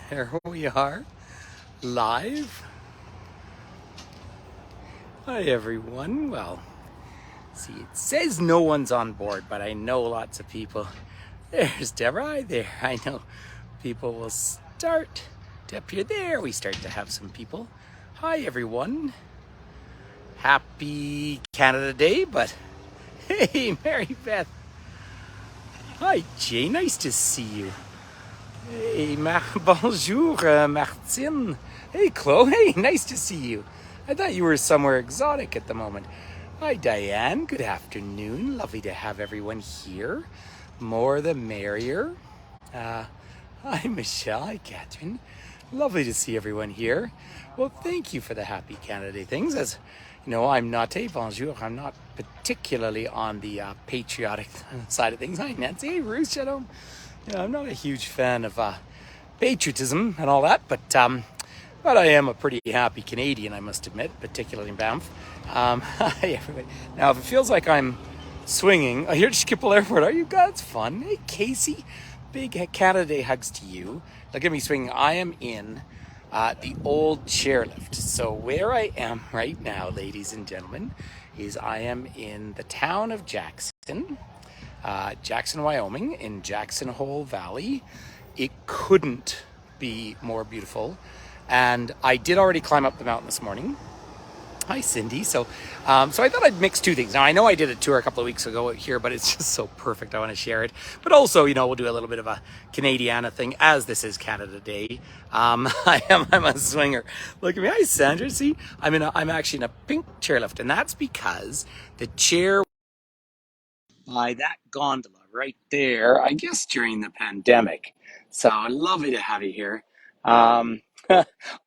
There we are, live. Hi, everyone. Well, see, it says no one's on board, but I know lots of people. There's Deborah. Hi there. I know people will start to appear. There we start to have some people. Hi, everyone. Happy Canada Day, but hey, Mary Beth. Hi, Jay. Nice to see you. Hey, bonjour, Martine. Hey, Chloe. Nice to see you. I thought you were somewhere exotic at the moment. Hi, Diane. Good afternoon. Lovely to have everyone here. More the merrier. Uh, Hi, Michelle. Hi, Catherine. Lovely to see everyone here. Well, thank you for the Happy Canada Day things. As you know, I'm not a bonjour. I'm not particularly on the patriotic side of things. Hi, Nancy. Hey, Ruth. Shalom. Yeah, I'm not a huge fan of patriotism and all that, but I am a pretty happy Canadian, I must admit, particularly in Banff. Hi, everybody. Now, if it feels like I'm swinging, here at Schiphol Airport, are you guys fun? Hey, Casey, big Canada Day hugs to you. Look at me swinging. I am in the old chairlift. So where I am right now, ladies and gentlemen, is I am in the town of Jackson, Jackson, Wyoming, in Jackson Hole Valley. It couldn't be more beautiful. And I did already climb up the mountain this morning. Hi, Cindy. So I thought I'd mix two things. Now, I know I did a tour a couple of weeks ago here, but it's just so perfect. I want to share it. But also, we'll do a little bit of a Canadiana thing, as this is Canada Day. I'm a swinger. Look at me. Hi, Sandra. See, I'm actually in a pink chairlift, and that's because the chair by that gondola right there, I guess during the pandemic. So lovely to have you here. Um,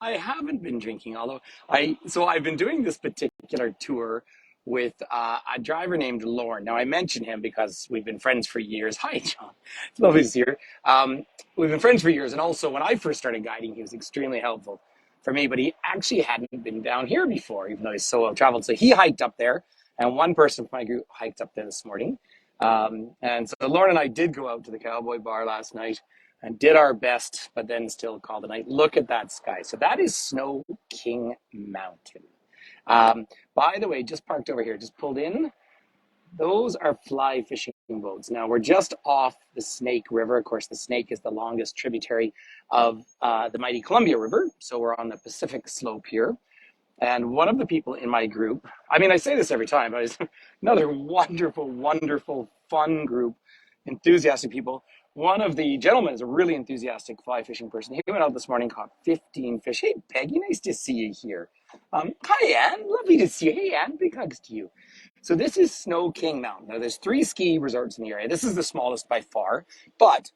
I haven't been drinking, although I've been doing this particular tour with a driver named Lauren. Now I mention him because we've been friends for years. Hi, John. It's lovely to see you. We've been friends for years, and also when I first started guiding, he was extremely helpful for me. But he actually hadn't been down here before, even though he's so well traveled. So he hiked up there, and one person from my group hiked up there this morning. And so Lauren and I did go out to the Cowboy Bar last night and did our best, but then still called it night. Look at that sky. So that is Snow King Mountain. Um, by the way, just parked over here, just pulled in. Those are fly fishing boats. Now we're just off the Snake River. Of course, the Snake is the longest tributary of the mighty Columbia River. So we're on the Pacific slope here. And one of the people in my group, I say this every time, but it's another wonderful, wonderful, fun group, enthusiastic people. One of the gentlemen is a really enthusiastic fly fishing person. He went out this morning, caught 15 fish. Hey, Peggy, nice to see you here. Hi, Anne. Lovely to see you. Hey, Anne, big hugs to you. So this is Snow King Mountain. Now, there's 3 ski resorts in the area. This is the smallest by far, but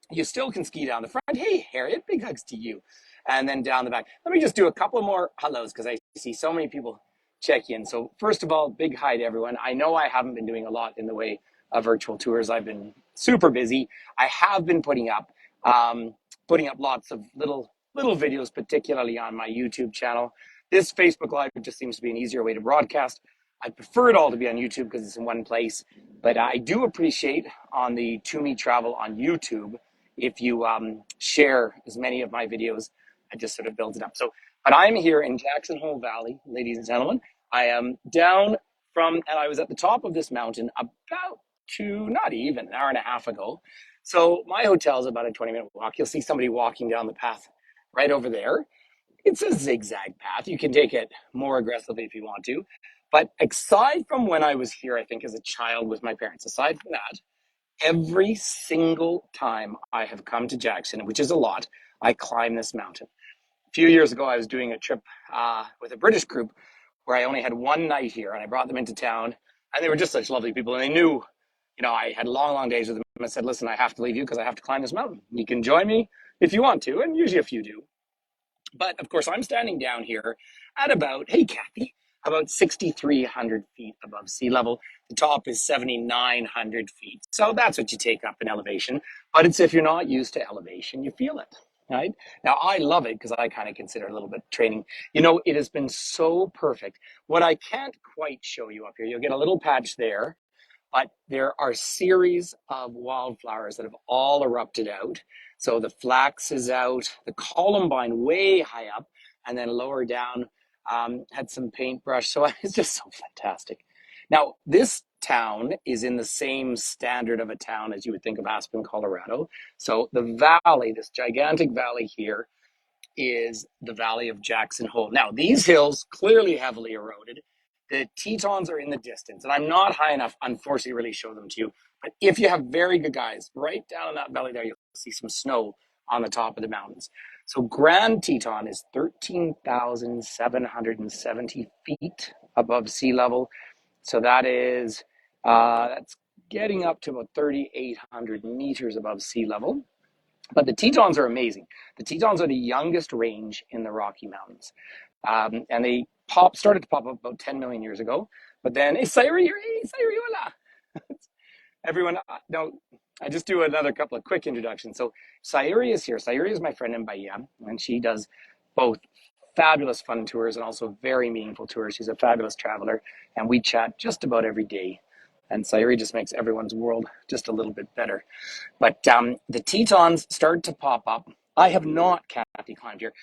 you still can ski down the front. Hey, Harriet, big hugs to you. And then down the back. Let me just do a couple more hellos because I see so many people check in. So first of all, big hi to everyone. I know I haven't been doing a lot in the way of virtual tours. I've been super busy. I have been putting up lots of little videos, particularly on my YouTube channel. This Facebook Live just seems to be an easier way to broadcast. I prefer it all to be on YouTube because it's in one place. But I do appreciate on the To Me Travel on YouTube if you share as many of my videos. I just sort of build it up. But I'm here in Jackson Hole Valley, ladies and gentlemen. I am down and I was at the top of this mountain about not even an hour and a half ago. So my hotel is about a 20-minute walk. You'll see somebody walking down the path right over there. It's a zigzag path. You can take it more aggressively if you want to. But aside from when I was here, I think as a child with my parents, aside from that, every single time I have come to Jackson, which is a lot, I climb this mountain. A few years ago, I was doing a trip with a British group where I only had one night here, and I brought them into town, and they were just such lovely people, and they knew, I had long, long days with them. I said, listen, I have to leave you because I have to climb this mountain. You can join me if you want to, and usually a few do. But of course, I'm standing down here at about, hey, Kathy, about 6,300 feet above sea level. The top is 7,900 feet. So that's what you take up in elevation. But it's if you're not used to elevation, you feel it, right? Now, I love it because I kind of consider it a little bit of training. It has been so perfect. What I can't quite show you up here, you'll get a little patch there. but there are series of wildflowers that have all erupted out. So the flax is out, the columbine way high up, and then lower down had some paintbrush. So it's just so fantastic. Now, this town is in the same standard of a town as you would think of Aspen, Colorado. So the valley, this gigantic valley here, is the Valley of Jackson Hole. Now, these hills clearly heavily eroded. The Tetons are in the distance, and I'm not high enough, unfortunately, to really show them to you. But if you have very good guys, right down in that valley there, you'll see some snow on the top of the mountains. So Grand Teton is 13,770 feet above sea level. So that's getting up to about 3,800 meters above sea level. But the Tetons are amazing. The Tetons are the youngest range in the Rocky Mountains. And they started to pop up about 10 million years ago. But then, hey, Sayuri, everyone, no, I just do another couple of quick introductions. So Sayuri is here. Sayuri is my friend in Bahia, and she does both fabulous fun tours and also very meaningful tours. She's a fabulous traveler, and we chat just about every day. And Sayuri just makes everyone's world just a little bit better. But the Tetons started to pop up. I have not, Kathy, climbed here.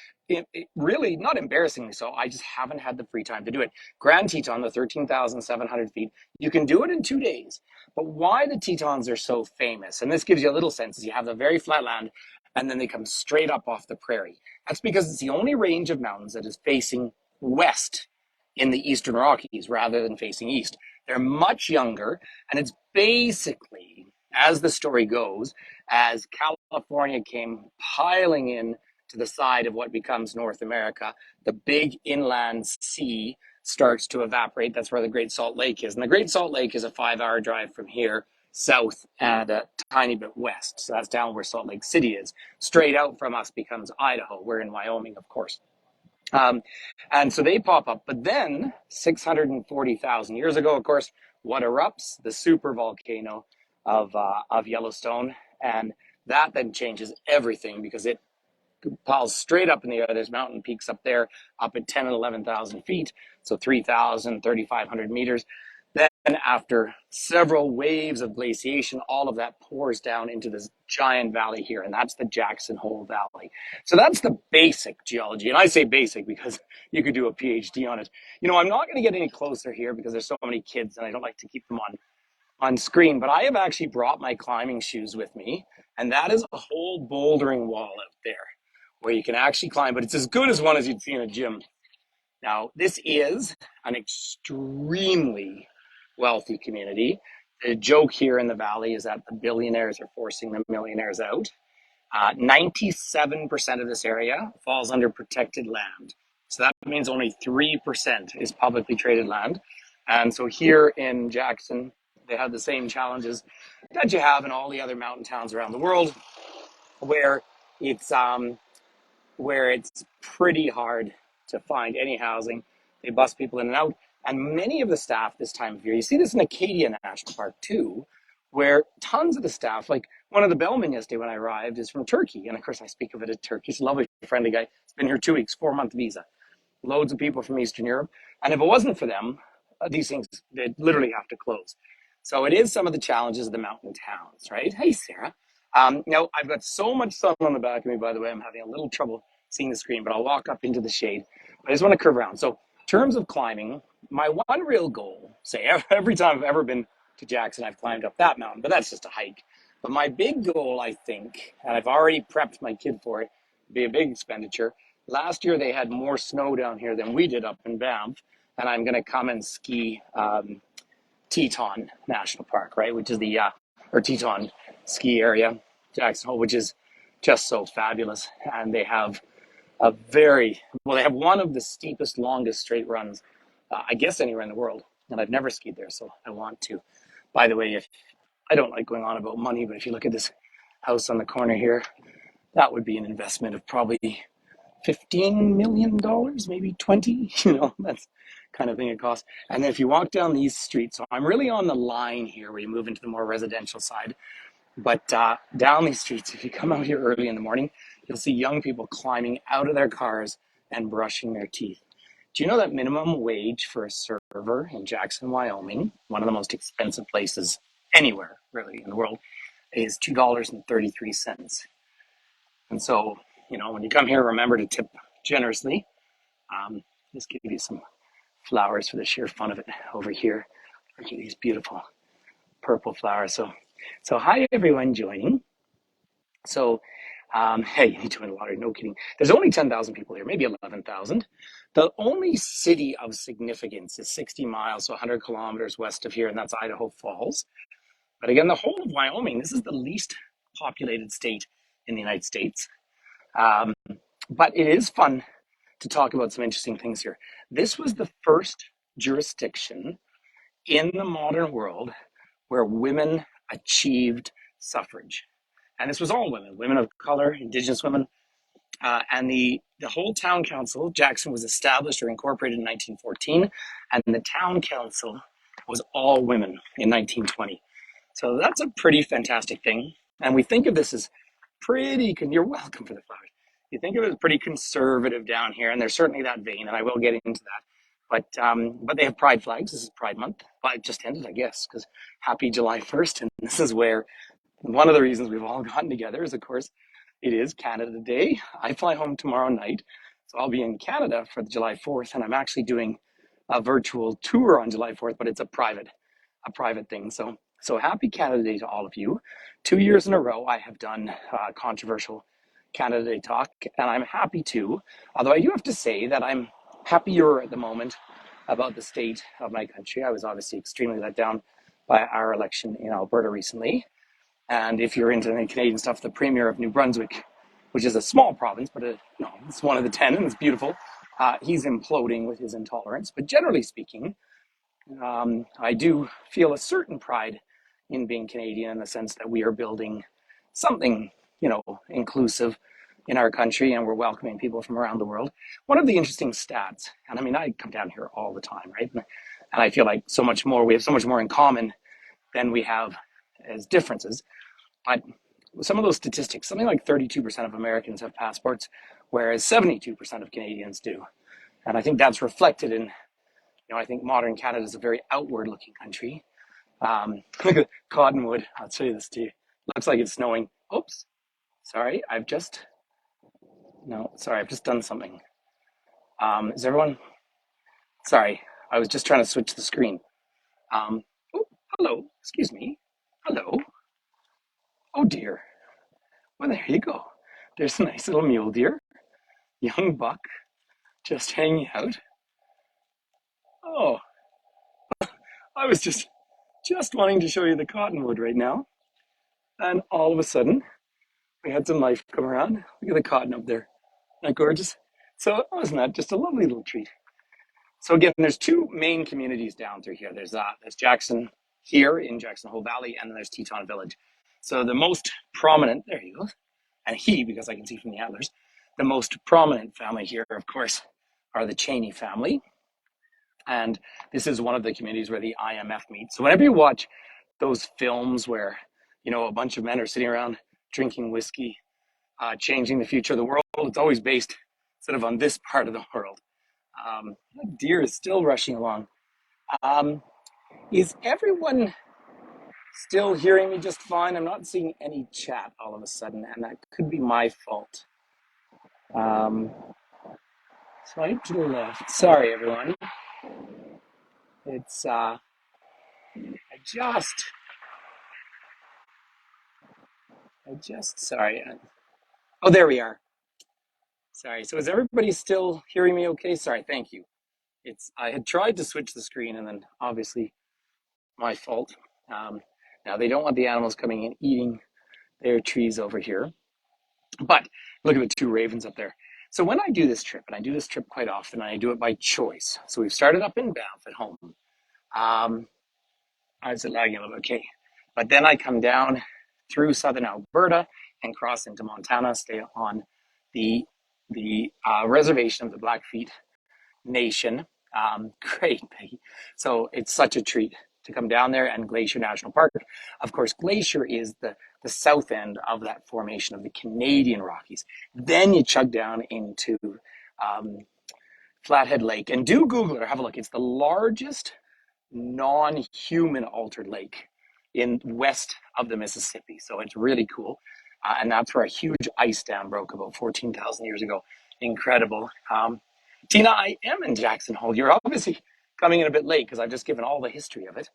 Really, not embarrassingly so, I just haven't had the free time to do it. Grand Teton, the 13,700 feet, you can do it in 2 days. But why the Tetons are so famous, and this gives you a little sense, is you have the very flat land, and then they come straight up off the prairie. That's because it's the only range of mountains that is facing west in the Eastern Rockies rather than facing east. They're much younger, and it's basically, as the story goes, as California came piling in to the side of what becomes North America, the big inland sea starts to evaporate. That's where the Great Salt Lake is. And the Great Salt Lake is a 5-hour drive from here, south and a tiny bit west. So that's down where Salt Lake City is. Straight out from us becomes Idaho. We're in Wyoming, of course. And so they pop up. But then 640,000 years ago, of course, what erupts? The super volcano of Yellowstone. And that then changes everything because it piles straight up in the air. There's mountain peaks up there, up at 10 and 11,000 feet. So 3,000, 3,500 meters. Then after several waves of glaciation, all of that pours down into this giant valley here, and that's the Jackson Hole Valley. So that's the basic geology. And I say basic because you could do a PhD on it. You know, I'm not going to get any closer here because there's so many kids and I don't like to keep them on screen, but I have actually brought my climbing shoes with me, and that is a whole bouldering wall out there where you can actually climb, but it's as good as one as you'd see in a gym. Now, this is an extremely wealthy community. The joke here in the valley is that the billionaires are forcing the millionaires out. 97% of this area falls under protected land. So that means only 3% is publicly traded land. And so here in Jackson, they have the same challenges that you have in all the other mountain towns around the world, where it's pretty hard to find any housing. They bus people in and out. And many of the staff this time of year, you see this in Acadia National Park too, where tons of the staff, like one of the bellmen yesterday when I arrived, is from Turkey. And of course, I speak of it as Turkey. He's a lovely, friendly guy. He's been here 2 weeks, 4-month visa. Loads of people from Eastern Europe. And if it wasn't for them, these things, they'd literally have to close. So it is some of the challenges of the mountain towns, right? Hey, Sarah. Now, I've got so much sun on the back of me, by the way, I'm having a little trouble seeing the screen, but I'll walk up into the shade. But I just want to curve around. So in terms of climbing, my one real goal, say every time I've ever been to Jackson, I've climbed up that mountain, but that's just a hike. But my big goal, I think, and I've already prepped my kid for it, be a big expenditure. Last year, they had more snow down here than we did up in Banff, and I'm going to come and ski Teton National Park, right, which is or Teton ski area, Jackson Hole, which is just so fabulous. And they have they have one of the steepest, longest straight runs, I guess, anywhere in the world. And I've never skied there, so I want to. By the way, if I don't like going on about money, but if you look at this house on the corner here, that would be an investment of probably $15 million, maybe 20, that's kind of thing it costs. And then if you walk down these streets, so I'm really on the line here where you move into the more residential side, but down these streets, if you come out here early in the morning, you'll see young people climbing out of their cars and brushing their teeth. Do you know that minimum wage for a server in Jackson, Wyoming, one of the most expensive places anywhere really in the world, is $2.33? And so, when you come here, remember to tip generously. Just give you some flowers for the sheer fun of it over here. Look at these beautiful purple flowers. So hi everyone joining. So, hey, you joined the lottery? No kidding. There's only 10,000 people here, maybe 11,000. The only city of significance is 60 miles, so 100 kilometers west of here, and that's Idaho Falls. But again, the whole of Wyoming, this is the least populated state in the United States. Um, but it is fun to talk about some interesting things here. This was the first jurisdiction in the modern world where women achieved suffrage. And this was all women, women of color, Indigenous women. And the whole town council, Jackson was established or incorporated in 1914, and the town council was all women in 1920. So that's a pretty fantastic thing. And we think of this as you're welcome for the flowers. You think of it as pretty conservative down here, and there's certainly that vein, and I will get into that. But they have pride flags. This is Pride Month. Well, it just ended, I guess, because happy July 1st. And this is where one of the reasons we've all gotten together is, of course, it is Canada Day. I fly home tomorrow night, so I'll be in Canada for the July 4th, and I'm actually doing a virtual tour on July 4th, but it's a private thing. So happy Canada Day to all of you. 2 years in a row, I have done controversial Canada Day talk, and I'm happy to. Although I do have to say that I'm happier at the moment about the state of my country. I was obviously extremely let down by our election in Alberta recently. And if you're into any Canadian stuff, the Premier of New Brunswick, which is a small province, but it's one of the 10 and it's beautiful, he's imploding with his intolerance. But generally speaking, I do feel a certain pride in being Canadian in the sense that we are building something, inclusive in our country, and we're welcoming people from around the world. One of the interesting stats, and I mean, I come down here all the time, right? And I feel like we have so much more in common than we have as differences. But some of those statistics, something like 32% of Americans have passports, whereas 72% of Canadians do. And I think that's reflected in, I think modern Canada is a very outward looking country. Look at Cottonwood. I'll show you this to you. Looks like it's snowing. Oops. Sorry, I've just done something. Is everyone? Sorry, I was just trying to switch the screen. Oh, hello. Excuse me. Hello. Oh dear. Well, there you go. There's a nice little mule deer, young buck, just hanging out. Oh, I was just wanting to show you the cottonwood right now, and all of a sudden, we had some life come around. Look at the cotton up there. Isn't that gorgeous? So wasn't that just a lovely little treat? So again, there's two main communities down through here. There's Jackson here in Jackson Hole Valley, and then there's Teton Village. So the most prominent, there you go, and because I can see from the antlers, the most prominent family here, of course, are the Cheney family. And this is one of the communities where the IMF meets. So whenever you watch those films where, a bunch of men are sitting around drinking whiskey, changing the future of the world, it's always based sort of on this part of the world. Deer is still rushing along. Is everyone still hearing me just fine? I'm not seeing any chat all of a sudden, and that could be my fault. Swipe to the left. Sorry, everyone. It's, sorry. Oh, there we are. Sorry. So is everybody still hearing me okay? Sorry. Thank you. I had tried to switch the screen, and then obviously my fault. Now they don't want the animals coming in eating their trees over here. But look at the two ravens up there. So when I do this trip, and I do this trip quite often, and I do it by choice. So we've started up in Banff at home. Is it lagging a little bit? Okay. But then I come down through southern Alberta and cross into Montana, stay on the reservation of the Blackfeet Nation. Great. So it's such a treat to come down there, and Glacier National Park. Of course, Glacier is the south end of that formation of the Canadian Rockies. Then you chug down into Flathead Lake. And do Google it or have a look. It's the largest non-human altered lake in west of the Mississippi. So it's really cool. And that's where a huge ice dam broke about 14,000 years ago. Incredible. Tina, I am in Jackson Hole. You're obviously coming in a bit late because I've just given all the history of it.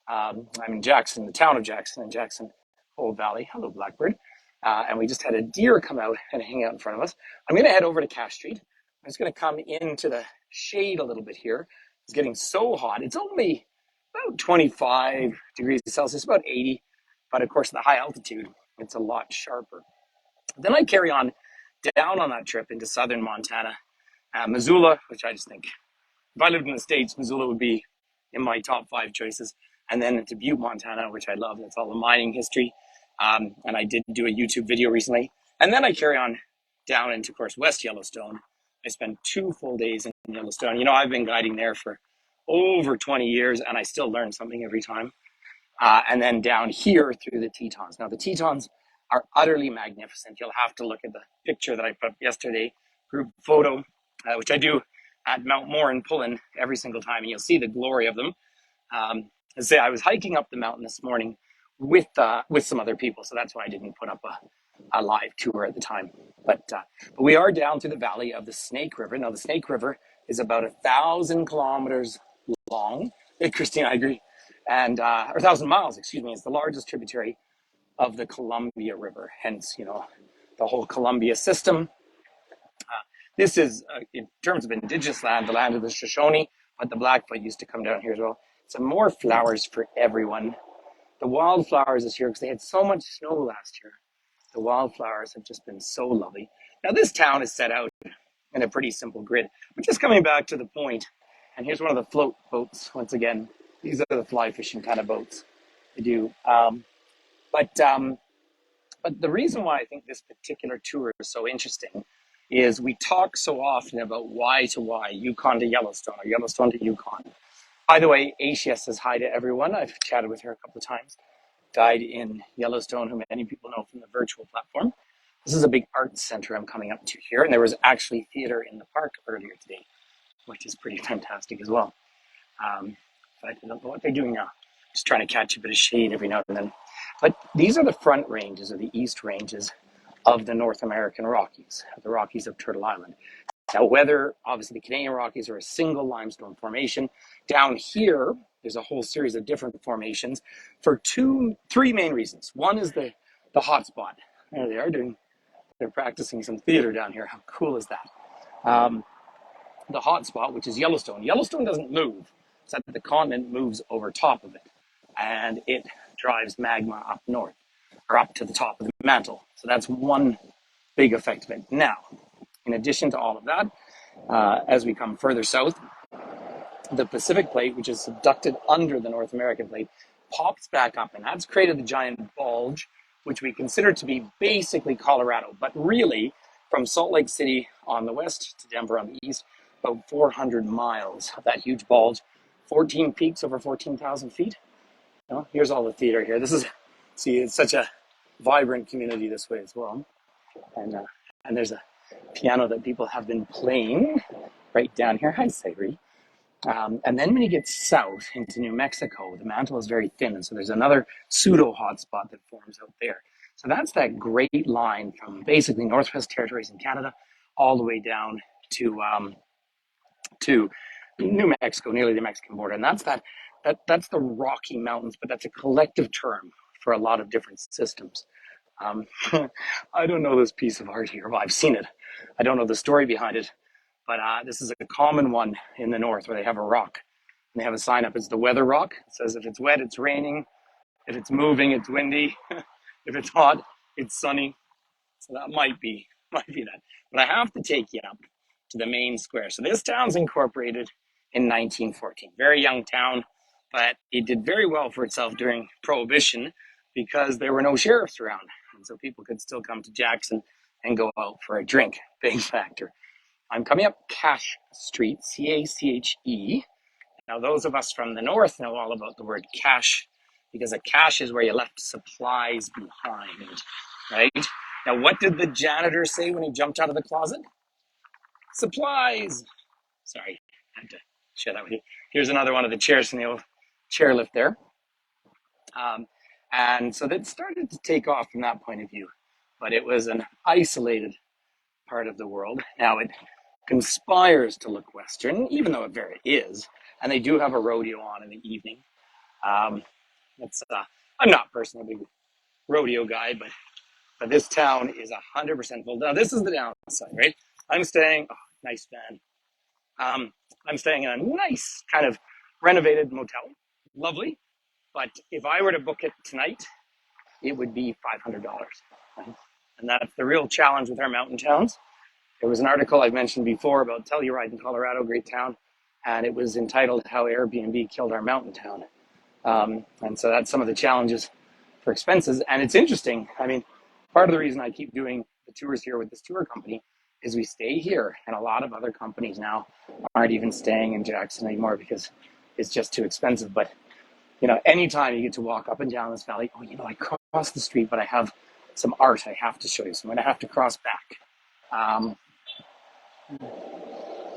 I'm in Jackson, the town of Jackson, in Jackson Hole Valley. Hello, Blackbird. And we just had a deer come out and hang out in front of us. I'm going to head over to Cache Street. I'm just going to come into the shade a little bit here. It's getting so hot. It's only about 25 degrees Celsius, about 80. But of course, the high altitude, it's a lot sharper. Then I carry on down on that trip into southern Montana, Missoula, which I just think, if I lived in the States, Missoula would be in my top 5 choices. And then into Butte, Montana, which I love. That's all the mining history. And I did do a YouTube video recently. And then I carry on down into, of course, West Yellowstone. I spent 2 full days in Yellowstone. You know, I've been guiding there for over 20 years, and I still learn something every time. And then down here through the Tetons. Now, the Tetons are utterly magnificent. You'll have to look at the picture that I put up yesterday, group photo, which I do at Mount Morin Pullen every single time, and you'll see the glory of them. I was hiking up the mountain this morning with some other people, so that's why I didn't put up a live tour at the time. But we are down through the valley of the Snake River. Now, the Snake River is about 1,000 kilometers long. Hey, Christine, I agree. And or 1,000 miles, excuse me. It's the largest tributary of the Columbia River. Hence, you know, the whole Columbia system. This is, in terms of indigenous land, the land of the Shoshone, but the Blackfoot used to come down here as well. Some more flowers for everyone. The wildflowers this year, because they had so much snow last year, the wildflowers have just been so lovely. Now, this town is set out in a pretty simple grid, but just coming back to the point, and here's one of the float boats. Once again, these are the fly fishing kind of boats they do. But the reason why I think this particular tour is so interesting is we talk so often about why to why, Yukon to Yellowstone, or Yellowstone to Yukon. By the way, Asia says hi to everyone. I've chatted with her a couple of times. Died in Yellowstone, who many people know from the virtual platform. This is a big arts center I'm coming up to here, and there was actually theater in the park earlier today, which is pretty fantastic as well. But I don't know what they're doing now. Just trying to catch a bit of shade every now and then. But these are the front ranges, or the east ranges, of the North American Rockies, the Rockies of Turtle Island. Now, whether, obviously, the Canadian Rockies are a single limestone formation. Down here, there's a whole series of different formations for 3 main reasons. One is the hot spot. There they are they're practicing some theater down here. How cool is that? The hot spot, which is Yellowstone. Yellowstone doesn't move, except that the continent moves over top of it, and it drives magma up north, or up to the top of the mantle. So that's one big effect of it. Now, in addition to all of that, as we come further south, the Pacific plate, which is subducted under the North American plate, pops back up, and that's created the giant bulge, which we consider to be basically Colorado, but really from Salt Lake City on the west to Denver on the east, about 400 miles of that huge bulge, 14 peaks over 14,000 feet. Well, here's all the theater here. It's such a vibrant community this way as well. And there's a piano that people have been playing right down here. Hi, Sayri. And then when you get south into New Mexico, the mantle is very thin. And so there's another pseudo hotspot that forms out there. So that's that great line from basically Northwest Territories in Canada all the way down to New Mexico, nearly the Mexican border. And that's the Rocky Mountains, but that's a collective term for a lot of different systems. I don't know this piece of art here. Well, I've seen it. I don't know the story behind it. But this is a common one in the north where they have a rock. And they have a sign up. It's the weather rock. It says if it's wet, it's raining. If it's moving, it's windy. If it's hot, it's sunny. So that might be that. But I have to take you up to the main square. So this town's incorporated in 1914. Very young town, but it did very well for itself during Prohibition because there were no sheriffs around. And so people could still come to Jackson and go out for a drink. Big factor. I'm coming up Cache Street, C-A-C-H-E. Now, those of us from the north know all about the word cache, because a cache is where you left supplies behind, right? Now, what did the janitor say when he jumped out of the closet? Supplies. Sorry, I had to share that with you. Here's another one of the chairs from the old chairlift there. Um, and so that started to take off from that point of view, but it was an isolated part of the world. Now it conspires to look Western, even though it very is. And they do have a rodeo on in the evening. Um, it's I'm not personally a big rodeo guy, but this town is 100% full. Now this is the downside, right? I'm staying. Oh, nice van. I'm staying in a nice kind of renovated motel, lovely. But if I were to book it tonight, it would be $500. Right? And that's the real challenge with our mountain towns. There was an article I mentioned before about Telluride in Colorado, great town, and it was entitled "How Airbnb Killed Our Mountain Town." And so that's some of the challenges for expenses. And it's interesting. I mean, part of the reason I keep doing the tours here with this tour company is we stay here, and a lot of other companies now aren't even staying in Jackson anymore because it's just too expensive. But anytime you get to walk up and down this valley, I crossed the street, but I have some art I have to show you, so I'm going to have to cross back. Um,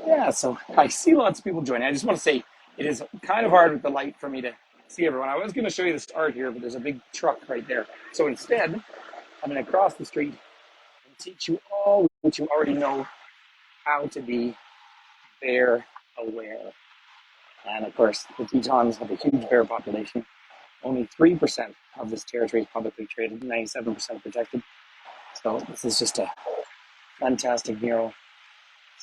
yeah, so I see lots of people joining. I just want to say it is kind of hard with the light for me to see everyone. I was going to show you this art here, but there's a big truck right there. So instead, I'm going to cross the street and teach you all what you already know, how to be bear aware. And of course, the Tetons have a huge bear population. Only 3% of this territory is publicly traded, 97% protected. So this is just a fantastic mural.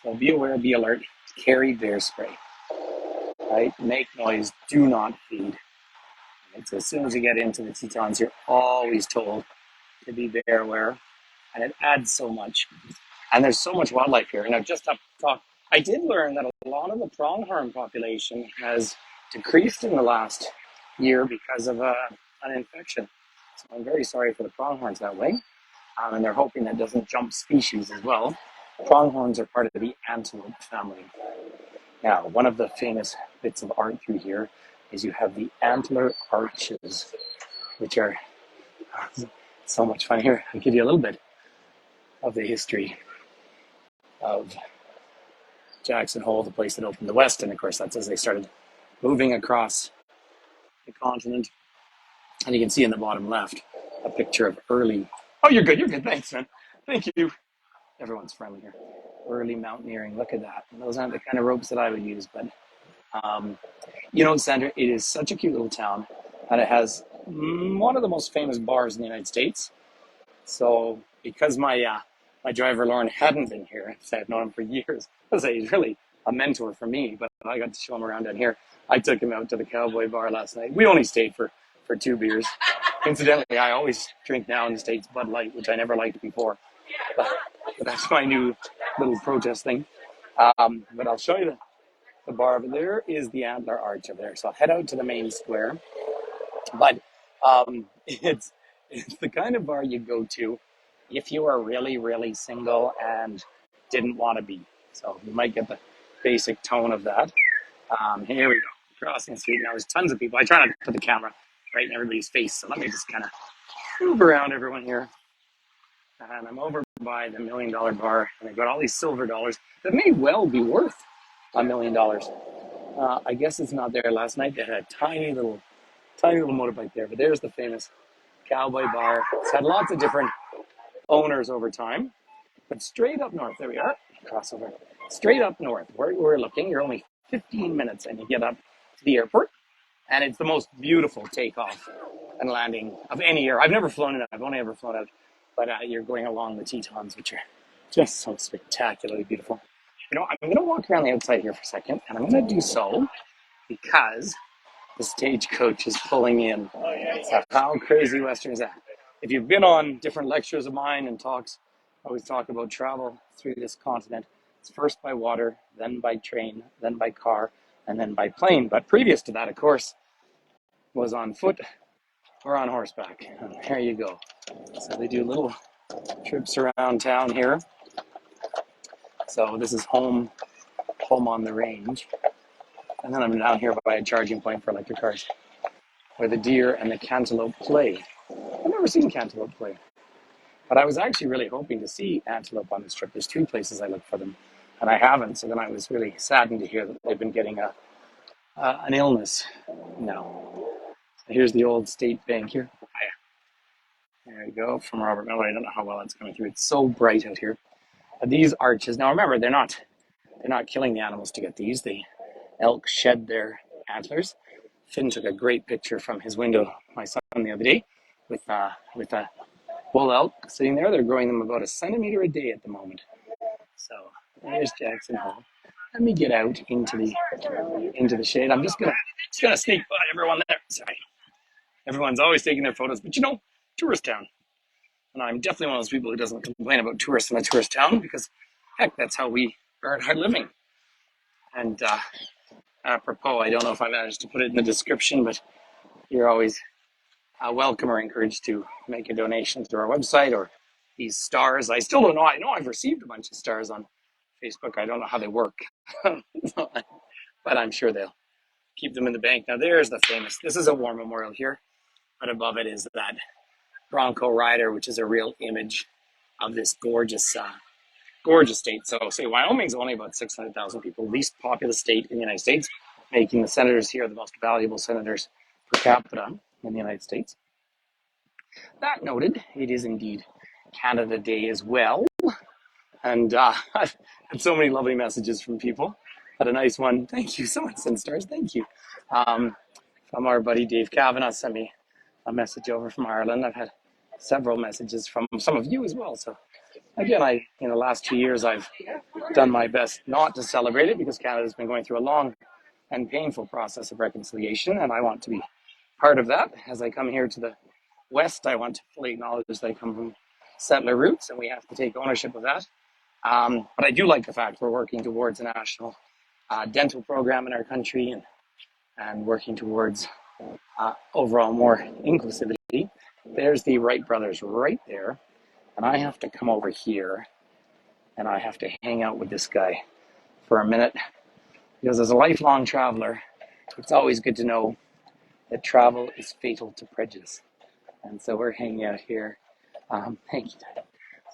So be aware, be alert, carry bear spray, right? Make noise, do not feed. It's as soon as you get into the Tetons, you're always told to be bear aware, and it adds so much. And there's so much wildlife here. And I've just talked. I did learn that a lot of the pronghorn population has decreased in the last year because of an infection. So I'm very sorry for the pronghorns that way. And they're hoping that doesn't jump species as well. Pronghorns are part of the antelope family. Now, one of the famous bits of art through here is you have the antler arches, which are so much fun. Here, I'll give you a little bit of the history of Jackson Hole, the place that opened the West. And of course, that's as they started moving across the continent. And you can see in the bottom left a picture of early. Oh, you're good. Thanks, man. Thank you. Everyone's friendly here. Early mountaineering. Look at that. And those aren't the kind of ropes that I would use. But, Sandra, it is such a cute little town. And it has one of the most famous bars in the United States. So because my driver, Lauren, hadn't been here, so I've known him for years, he's really a mentor for me, but I got to show him around down here. I took him out to the Cowboy Bar last night. We only stayed for 2 beers. Incidentally, I always drink now in the States Bud Light, which I never liked before. But that's my new little protest thing. But I'll show you the bar over there is the Antler Arch over there. So I'll head out to the main square. But it's the kind of bar you go to if you are really, really single and didn't want to be. So you might get the basic tone of that. Here we go, crossing the street. Now there's tons of people. I try not to put the camera right in everybody's face. So let me just kind of move around everyone here. And I'm over by the $1 Million Bar, and they've got all these silver dollars that may well be worth $1 million. I guess it's not there. Last night they had a tiny little motorbike there, but there's the famous Cowboy Bar. It's had lots of different owners over time, but straight up north, there we are, crossover. Straight up north, where we're looking, you're only 15 minutes and you get up to the airport, and it's the most beautiful takeoff and landing of any air. I've never flown it. I've only ever flown out, but you're going along the Tetons, which are just so spectacularly beautiful. I'm going to walk around the outside here for a second, and I'm going to do so because the stagecoach is pulling in. So how crazy Western is that? If you've been on different lectures of mine and talks, I always talk about travel through this continent. It's first by water, then by train, then by car, and then by plane. But previous to that, of course, was on foot or on horseback. And there you go. So they do little trips around town here. So this is home on the range. And then I'm down here by a charging point for electric cars where the deer and the cantaloupe play. I've never seen cantaloupe play, but I was actually really hoping to see antelope on this trip. There's 3 places I look for them. and I haven't. So then I was really saddened to hear that they've been getting an illness now. Here's the old State Bank here. There you go, from Robert Miller. I don't know how well it's coming through. It's so bright out here. These arches. Now remember, they're not killing the animals to get these. The elk shed their antlers. Finn took a great picture from his window, my son, the other day, with a bull elk sitting there. They're growing them about a centimeter a day at the moment. So there's Jackson Hole. Let me get out into the shade. I'm just gonna sneak by everyone there. Sorry, everyone's always taking their photos, but tourist town. And I'm definitely one of those people who doesn't complain about tourists in a tourist town because, heck, that's how we earn our living. And apropos, I don't know if I managed to put it in the description, but you're always welcome or encouraged to make a donation through our website or these stars. I still don't know. I know I've received a bunch of stars on Facebook. I don't know how they work, but I'm sure they'll keep them in the bank. Now, there's the famous, this is a war memorial here, but above it is that Bronco rider, which is a real image of this gorgeous state. So, say Wyoming's only about 600,000 people, least populous state in the United States, making the senators here the most valuable senators per capita in the United States. That noted, it is indeed Canada Day as well. And I've had so many lovely messages from people. Had a nice one. Thank you so much, Stars. Thank you. From our buddy Dave Kavanagh sent me a message over from Ireland. I've had several messages from some of you as well. So again, in the last 2 years, I've done my best not to celebrate it because Canada's been going through a long and painful process of reconciliation, and I want to be part of that. As I come here to the West, I want to fully acknowledge that I come from settler roots, and we have to take ownership of that. But I do like the fact we're working towards a national dental program in our country and working towards overall more inclusivity. There's the Wright brothers right there. And I have to come over here and I have to hang out with this guy for a minute because as a lifelong traveler, it's always good to know that travel is fatal to prejudice. And so we're hanging out here. Thank you.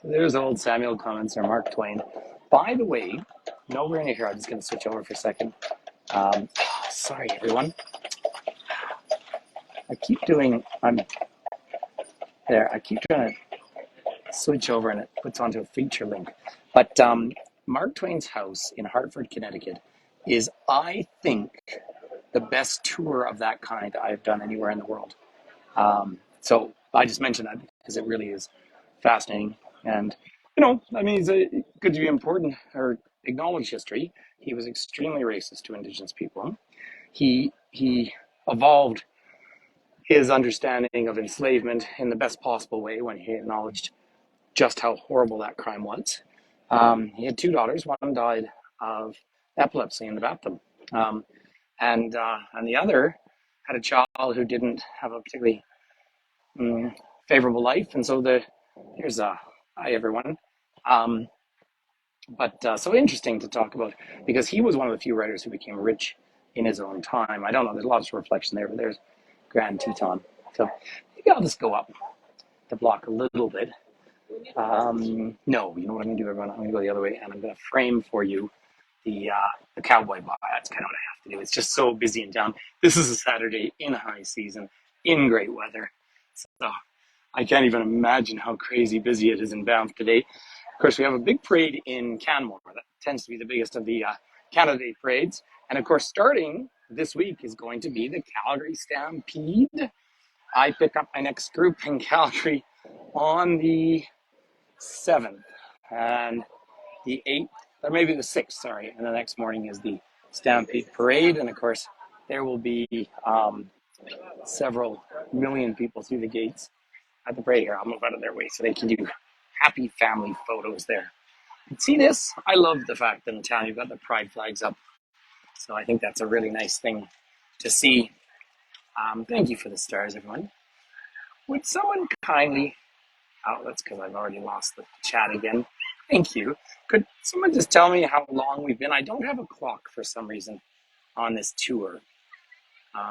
So there's old Samuel Clemens or Mark Twain. By the way, nowhere near here. I'm just going to switch over for a second. Sorry, everyone. I keep trying to switch over and it puts onto a feature link. But Mark Twain's house in Hartford, Connecticut is, I think, the best tour of that kind I've done anywhere in the world. So I just mentioned that because it really is fascinating. And, it's good to be important or acknowledge history. He was extremely racist to Indigenous people. He evolved his understanding of enslavement in the best possible way when he acknowledged just how horrible that crime was. He had two daughters. One died of epilepsy in the bathtub, and the other had a child who didn't have a particularly favorable life. And so here's hi everyone. But so interesting to talk about because he was one of the few writers who became rich in his own time. I don't know. There's lots of reflection there, but there's Grand Teton. So maybe I'll just go up the block a little bit. No, you know what I'm going to do, everyone? I'm going to go the other way, and I'm going to frame for you the cowboy bar. That's kind of what I have to do. It's just so busy in town. This is a Saturday in high season, in great weather. So I can't even imagine how crazy busy it is in Banff today. Of course, we have a big parade in Canmore. That tends to be the biggest of the Canada Day parades. And of course, starting this week is going to be the Calgary Stampede. I pick up my next group in Calgary on the 7th and the 8th, or maybe the 6th, sorry. And the next morning is the Stampede Parade. And of course, there will be several million people through the gates at the parade here. I'll move out of their way so they can do happy family photos there. And see this? I love the fact that in town you've got the pride flags up. So I think that's a really nice thing to see. Thank you for the stars, everyone. Would someone kindly... Oh, that's because I've already lost the chat again. Thank you. Could someone just tell me how long we've been? I don't have a clock for some reason on this tour.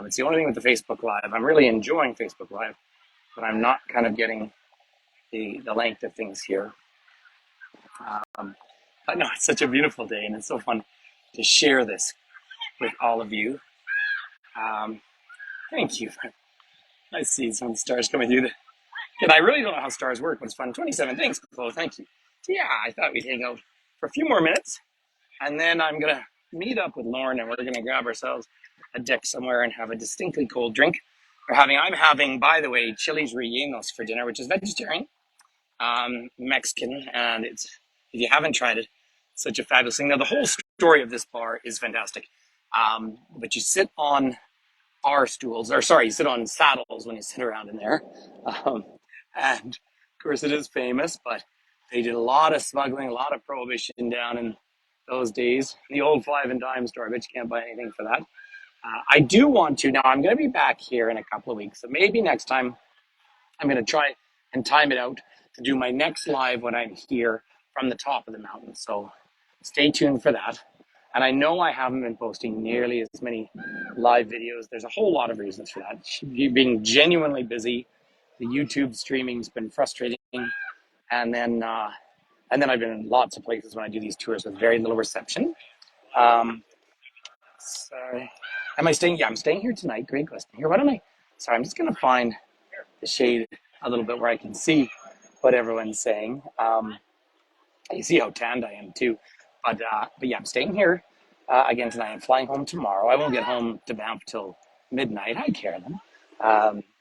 It's the only thing with the Facebook Live. I'm really enjoying Facebook Live, but I'm not kind of getting the length of things here. But no, it's such a beautiful day, and it's so fun to share this with all of you. Um, Thank you. I see some stars coming through. And I really don't know how stars work, but it's fun. 27, thanks, Chloe. Thank you. So yeah, I thought we'd hang out for a few more minutes, and then I'm gonna meet up with Lauren, and we're gonna grab ourselves a deck somewhere and have a distinctly cold drink. I'm having, by the way, Chili's rellenos for dinner, which is vegetarian, Mexican, and it's, if you haven't tried it, it's such a fabulous thing. Now the whole story of this bar is fantastic, but you sit on bar stools, or sorry, you sit on saddles when you sit around in there, um, and of course it is famous, but they did a lot of smuggling, a lot of prohibition down in those days. The old five and dime store, but you can't buy anything for that. I do want to now. I'm going to be back here in a couple of weeks, so maybe next time I'm going to try and time it out to do my next live when I'm here from the top of the mountain. So stay tuned for that. And I know I haven't been posting nearly as many live videos. There's a whole lot of reasons for that. Being genuinely busy, the YouTube streaming's been frustrating, and then I've been in lots of places when I do these tours with very little reception. Um, sorry, am I staying? Yeah, I'm staying here tonight. Great question. Here, why don't I? Sorry, I'm just gonna find the shade a little bit where I can see what everyone's saying. You see how tanned I am too. But yeah, I'm staying here again tonight. I'm flying home tomorrow. I won't get home to Banff till midnight. Hi, Carolyn.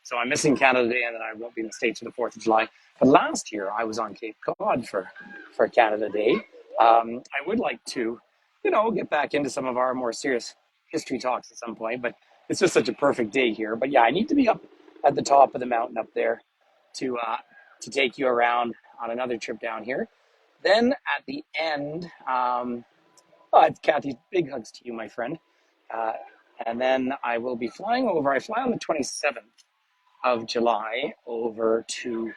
So I'm missing Canada Day, and then I won't be in the States for the 4th of July. But last year I was on Cape Cod for Canada Day. I would like to, get back into some of our more serious history talks at some point, but it's just such a perfect day here. But yeah, I need to be up at the top of the mountain up there to take you around on another trip down here. Then at the end, it's Kathy, big hugs to you, my friend. Uh, and then I will be flying over. I fly on the 27th of July over to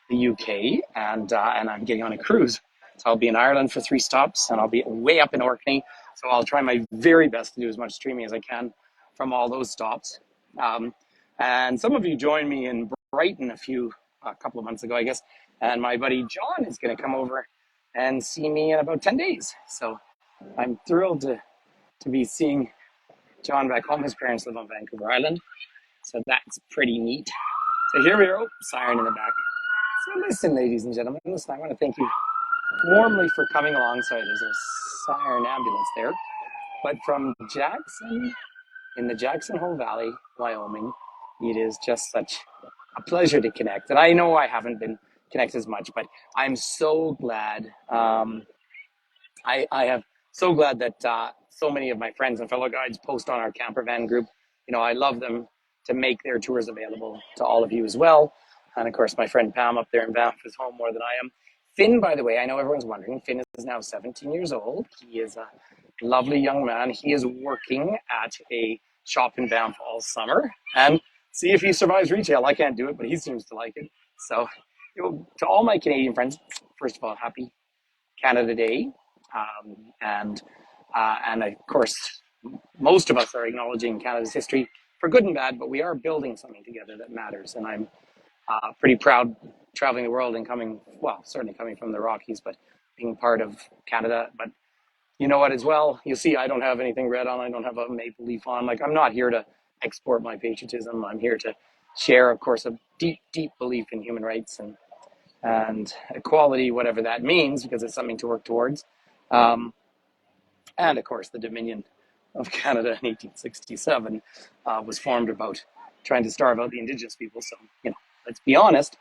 the UK, and I'm getting on a cruise. So I'll be in Ireland for 3 stops, and I'll be way up in Orkney. So I'll try my very best to do as much streaming as I can from all those stops. Um, and some of you joined me in Brighton a couple of months ago, I guess. And my buddy John is going to come over and see me in about 10 days. So I'm thrilled to be seeing John back home. His parents live on Vancouver Island. So that's pretty neat. So here we are. Oh, siren in the back. So listen, ladies and gentlemen, listen, I want to thank you warmly for coming along. Sorry, there's a siren ambulance there. But from Jackson, in the Jackson Hole Valley, Wyoming, it is just such a pleasure to connect. And I know I haven't been connected as much, but I'm so glad. I have so glad that so many of my friends and fellow guides post on our camper van group. I love them to make their tours available to all of you as well. And of course, my friend Pam up there in Banff is home more than I am. Finn, by the way, I know everyone's wondering, Finn is now 17 years old. He is a lovely young man. He is working at a shop in Banff all summer. And see if he survives retail. I can't do it, but he seems to like it. So, to all my Canadian friends, first of all, happy Canada Day. Um, and and of course, most of us are acknowledging Canada's history for good and bad, but we are building something together that matters. And I'm pretty proud traveling the world and certainly coming from the Rockies, but being part of Canada. But you know what, as well, you see, I don't have anything red on. I don't have a maple leaf on. Like, I'm not here to export my patriotism. I'm here to share, of course, a deep, deep belief in human rights and equality, whatever that means, because it's something to work towards. Um, and of course, the Dominion of Canada in 1867 was formed about trying to starve out the Indigenous people. So, let's be honest.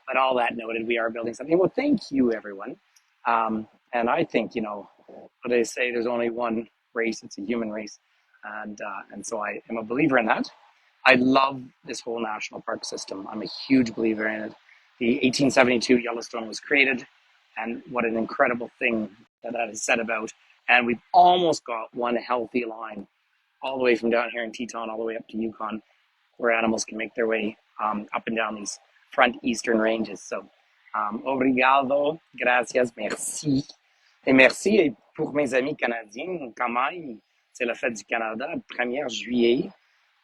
But all that noted, we are building something. Well, thank you, everyone. And I think, what they say, there's only one race. It's a human race. And so I am a believer in that. I love this whole national park system. I'm a huge believer in it. The 1872 Yellowstone was created, and what an incredible thing that is said about. And we've almost got one healthy line all the way from down here in Teton all the way up to Yukon, where animals can make their way up and down these front eastern ranges. So, obrigado, gracias, merci. Et merci et pour mes amis canadiens, quand même, c'est la fête du Canada, le 1er juillet.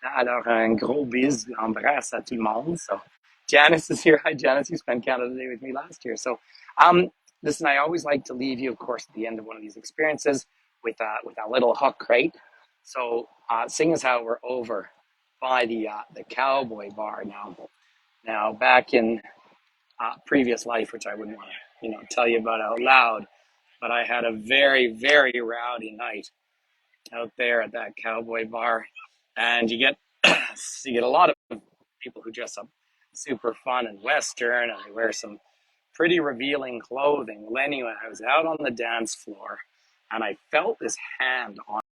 Alors, un gros bis, embrasse à tout le monde. So, Janice is here. Hi, Janice. You spent Canada Day with me last year. So, Listen, I always like to leave you, of course, at the end of one of these experiences with a little hook, right? So, seeing as how we're over by the Cowboy Bar now. Now, back in previous life, which I wouldn't want to, tell you about out loud, but I had a very, very rowdy night out there at that Cowboy Bar, and you get a lot of people who dress up super fun and Western, and they wear some pretty revealing clothing. Well, anyway, I was out on the dance floor, and I felt this hand on